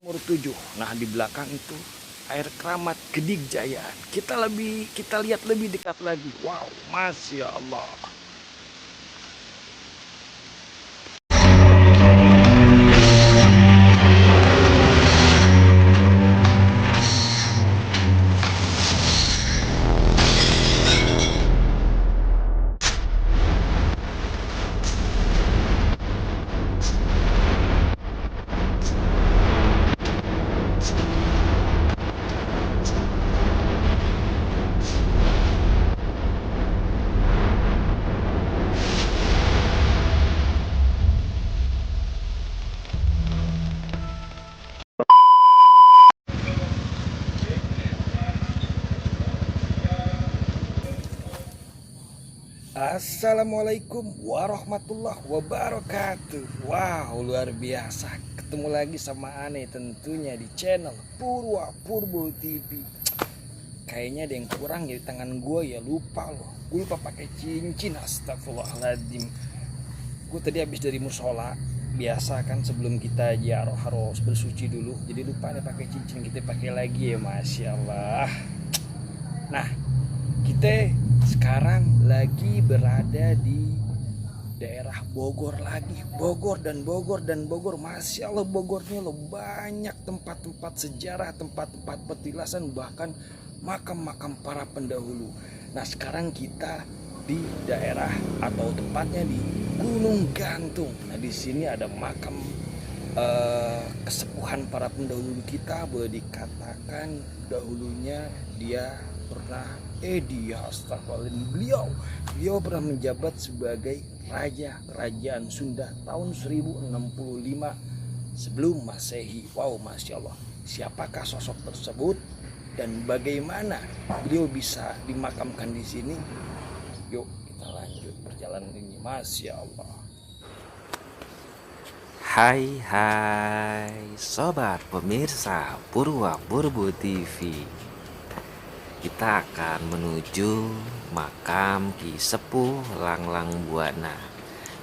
Umur 7. Nah, di belakang itu air keramat Gedik Jaya. Kita lihat lebih dekat lagi. Wow, Masya Allah. Assalamualaikum warahmatullahi wabarakatuh. Wow, luar biasa. Ketemu lagi sama Ane tentunya di channel Purwa Purbo TV. Kayaknya ada yang kurang ya di tangan gue, ya lupa loh. Gue lupa pakai cincin, astagfirullahaladzim. Gue tadi habis dari musola. Biasa kan sebelum kita ziarah harus bersuci dulu. Jadi lupa nih pakai cincin, kita pakai lagi ya, Masya Allah. Nah, kita sekarang lagi berada di daerah Bogor lagi. Bogor dan Bogor dan Bogor. Masya Allah, Bogornya loh banyak tempat-tempat sejarah, tempat-tempat petilasan, bahkan makam-makam para pendahulu. Nah, sekarang kita di daerah atau tepatnya di Gunung Gantung. Nah, di sini ada makam kesepuhan para pendahulu kita. Boleh dikatakan dahulunya dia pernah beliau pernah menjabat sebagai raja kerajaan Sunda tahun 1065 sebelum Masehi. Wow, Masya Allah. Siapakah sosok tersebut dan bagaimana beliau bisa dimakamkan di sini? Yuk kita lanjut perjalanan ini, Masya Allah. Hai sobat pemirsa Purwa Purbo TV. Kita akan menuju makam Ki Sepuh Langlang Buana.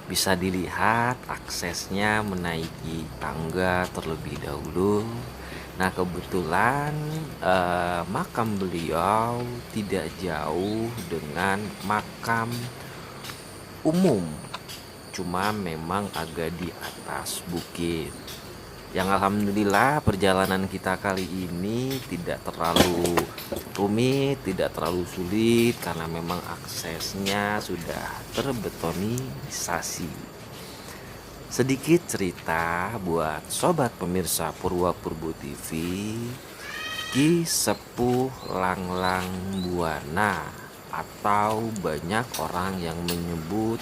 Bisa dilihat aksesnya menaiki tangga terlebih dahulu. Nah, kebetulan makam beliau tidak jauh dengan makam umum, cuma memang agak di atas bukit. Yang alhamdulillah perjalanan kita kali ini tidak terlalu rumit, tidak terlalu sulit karena memang aksesnya sudah terbetonisasi. Sedikit cerita buat sobat pemirsa Purwa Purbo TV. Ki Sepuh Langlang Buana, atau banyak orang yang menyebut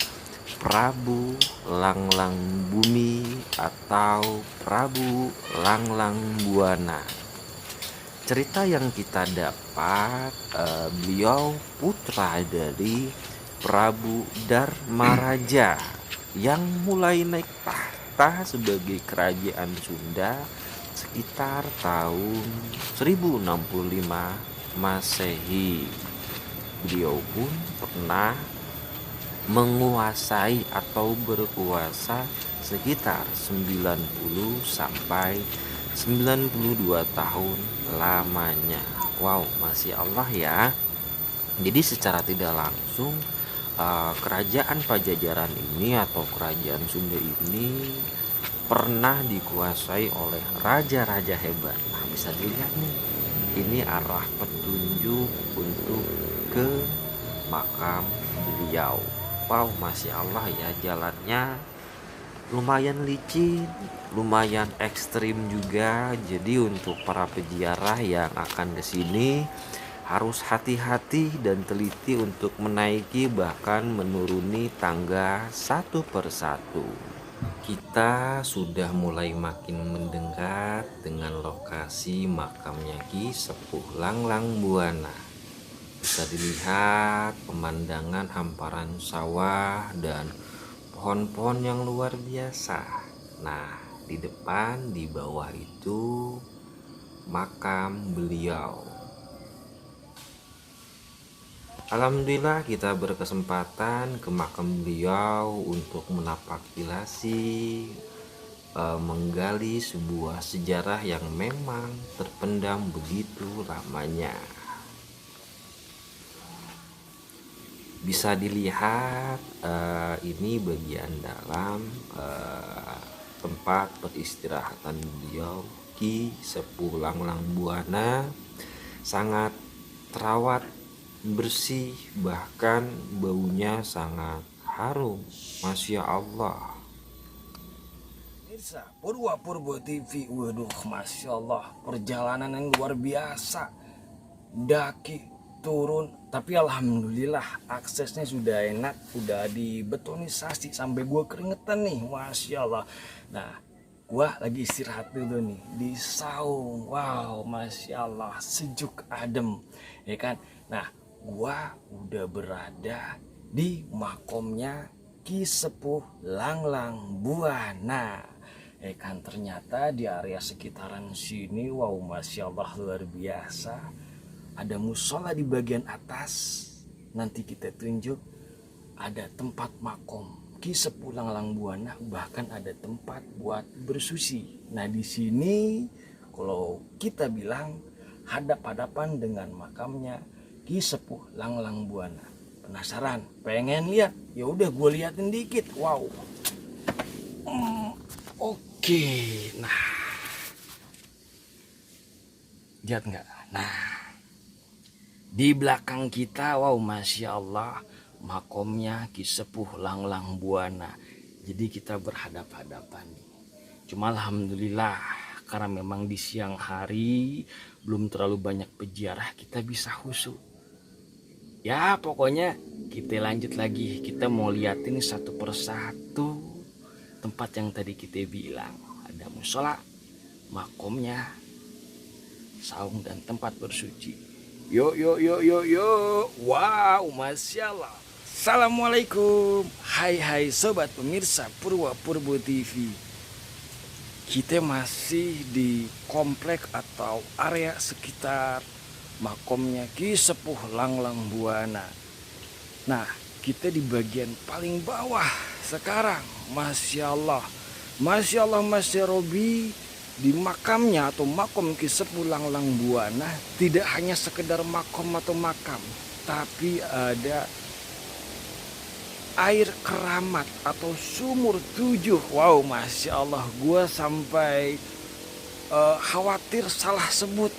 Prabu Langlang Bumi atau Prabu Langlang Buana. Cerita yang kita dapat, beliau putra dari Prabu Dharmaraja yang mulai naik tahta sebagai kerajaan Sunda sekitar tahun 1065 Masehi. Beliau pun pernah menguasai atau berkuasa sekitar 90 sampai 92 tahun lamanya. Wow, Masya Allah ya. Jadi secara tidak langsung kerajaan Pajajaran ini atau kerajaan Sunda ini pernah dikuasai oleh raja-raja hebat. Nah, bisa dilihat nih, ini arah petunjuk untuk ke makam beliau. Wow, Masya Allah ya, jalannya lumayan licin, lumayan ekstrim juga. Jadi untuk para peziarah yang akan ke sini harus hati-hati dan teliti untuk menaiki bahkan menuruni tangga satu persatu. Kita sudah mulai makin mendekat dengan lokasi makamnya Ki Sepuh Langlang Buana. Bisa dilihat pemandangan hamparan sawah dan pohon-pohon yang luar biasa. Nah, di depan di bawah itu makam beliau. Alhamdulillah kita berkesempatan ke makam beliau untuk menapaki menggali sebuah sejarah yang memang terpendam begitu lamanya. Bisa dilihat ini bagian dalam tempat peristirahatan beliau, Ki Sepuh Langlang Buana. Sangat terawat, bersih, bahkan baunya sangat harum. Masya Allah. Pemirsa Purwa Purbo TV, waduh, Masya Allah, perjalanan yang luar biasa, daki turun, tapi alhamdulillah aksesnya sudah enak, udah dibetonisasi sampai gua keringetan nih, Masya Allah. Nah, gua lagi istirahat dulu nih di saung, wow, Masya Allah, sejuk adem, ya kan. Nah, gua udah berada di makomnya Ki Sepuh Langlang Buana, ya kan. Ternyata di area sekitaran sini, wow, Masya Allah, luar biasa. Ada musola di bagian atas, nanti kita tunjuk. Ada tempat makom Ki Sepuh Langlang Buana, bahkan ada tempat buat bersuci. Nah, di sini kalau kita bilang hadap-hadapan dengan makamnya Ki Sepuh Langlang Buana. Penasaran? Pengen lihat? Ya udah, gue liatin dikit. Wow. Oke. Nah, lihat nggak? Nah, di belakang kita, wow, Masya Allah, makomnya Ki Sepuh Langlang Buana. Jadi kita berhadap-hadapan nih. Cuma alhamdulillah, karena memang di siang hari belum terlalu banyak peziarah, kita bisa khusyuk. Ya pokoknya kita lanjut lagi. Kita mau liatin satu persatu tempat yang tadi kita bilang. Ada musola, makomnya, saung, dan tempat bersuci. Yo. Wow, Masya Allah. Assalamualaikum. Hai sobat pemirsa Purwa Purbo TV. Kita masih di komplek atau area sekitar makomnya Ki Sepuh Langlang Buana. Nah, kita di bagian paling bawah sekarang. Masya Allah, Masya Allah, Masya Robi. Di makamnya atau makom Ki Sepuh Langlang Buana tidak hanya sekedar makom atau makam, tapi ada air keramat atau sumur 7. Wow, Masya Allah, gue sampai khawatir salah sebut,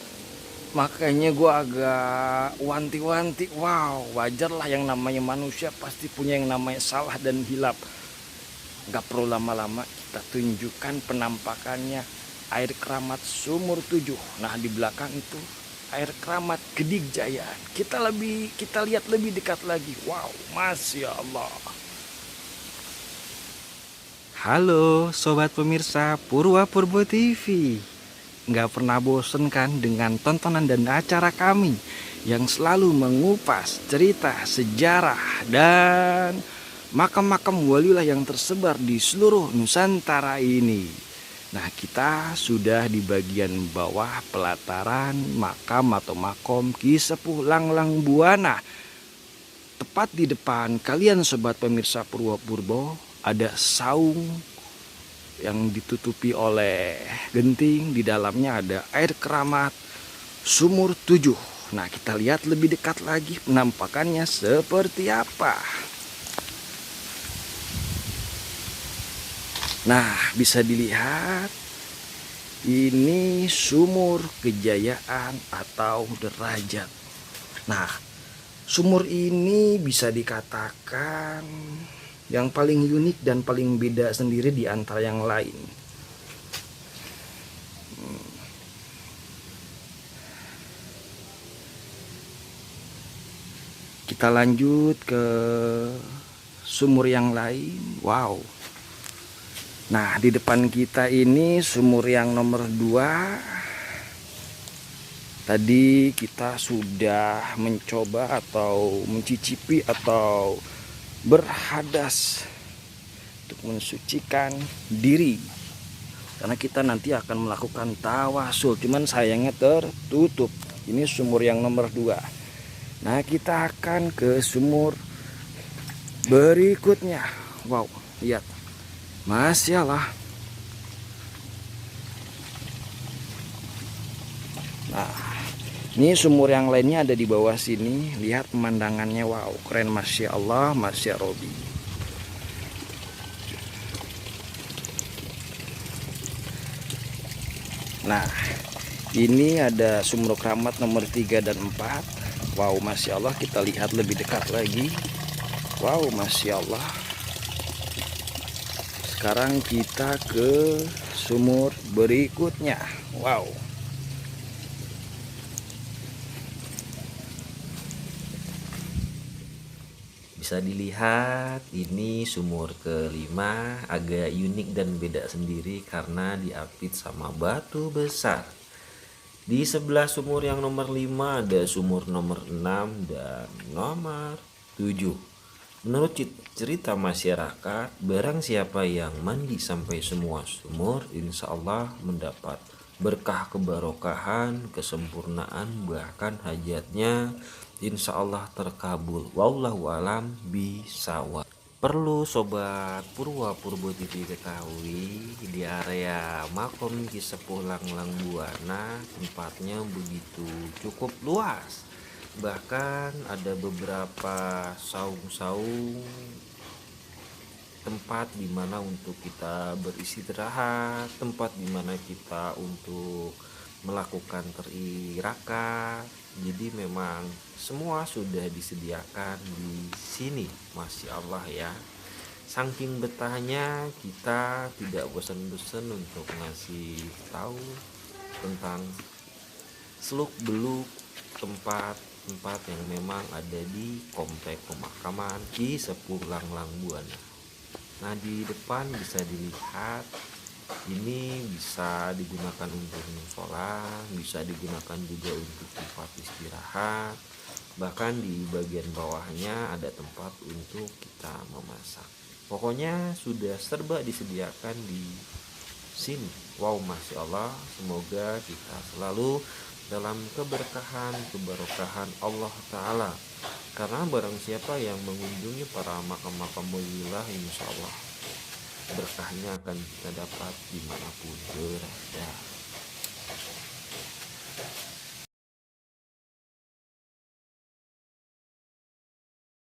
makanya gue agak wanti-wanti. Wow, wajarlah, yang namanya manusia pasti punya yang namanya salah dan hilap. Gak perlu lama-lama, kita tunjukkan penampakannya. Air keramat sumur 7. Nah, di belakang itu air keramat Kedigjayaan. Kita lihat lebih dekat lagi. Wow, Masya Allah. Halo sobat pemirsa Purwa Purbo TV. Nggak pernah bosen kan dengan tontonan dan acara kami yang selalu mengupas cerita, sejarah, dan makam-makam waliullah yang tersebar di seluruh Nusantara ini. Nah, kita sudah di bagian bawah pelataran makam atau makom Ki Sepuh Langlang Buana. Tepat di depan kalian sobat pemirsa Purwa Purbo ada saung yang ditutupi oleh genting. Di dalamnya ada air keramat sumur 7. Nah, kita lihat lebih dekat lagi penampakannya seperti apa. Nah, bisa dilihat ini sumur kejayaan atau derajat. Nah, sumur ini bisa dikatakan yang paling unik dan paling beda sendiri di antara yang lain. Kita lanjut ke sumur yang lain. Wow. Nah, di depan kita ini sumur yang nomor 2. Tadi kita sudah mencoba atau mencicipi atau berhadas untuk mensucikan diri, karena kita nanti akan melakukan tawasul. Cuman sayangnya tertutup. Ini sumur yang nomor 2. Nah, kita akan ke sumur berikutnya. Wow, lihat, Masya Allah, Nah, ini sumur yang lainnya ada di bawah sini. Lihat pemandangannya, wow, keren, masya Allah, masya Robi. Nah, ini ada sumur keramat nomor 3 dan 4. Wow, masya Allah, kita lihat lebih dekat lagi. Wow, masya Allah. Sekarang kita ke sumur berikutnya. Wow. Bisa dilihat ini sumur kelima, agak unik dan beda sendiri karena diapit sama batu besar. Di sebelah sumur yang nomor 5 ada sumur nomor 6 dan nomor 7. Menurut cerita masyarakat, barang siapa yang mandi sampai semua sumur, insya Allah mendapat berkah, kebarokahan, kesempurnaan, bahkan hajatnya insya Allah terkabul. Wallahu alam bisawab. Perlu Sobat Purwa Purbo TV ketahui, di area Makom Cisepuh Langlang Buana tempatnya begitu cukup luas. Bahkan ada beberapa saung-saung tempat dimana untuk kita beristirahat, tempat dimana kita untuk melakukan terirakah. Jadi memang semua sudah disediakan di sini, masya Allah ya. Saking betahnya kita tidak bosan-bosan untuk ngasih tahu tentang seluk beluk tempat yang memang ada di komplek pemakaman Cisepuh Langlang Buana. Nah, di depan bisa dilihat ini bisa digunakan untuk musola, bisa digunakan juga untuk tempat istirahat. Bahkan di bagian bawahnya ada tempat untuk kita memasak. Pokoknya sudah serba disediakan di sini. Wow, masya Allah, semoga kita selalu dalam keberkahan, kebarokahan Allah Ta'ala. Karena barang siapa yang mengunjungi para makam-makam waliullah, insya Allah berkahnya akan kita dapat dimanapun berada.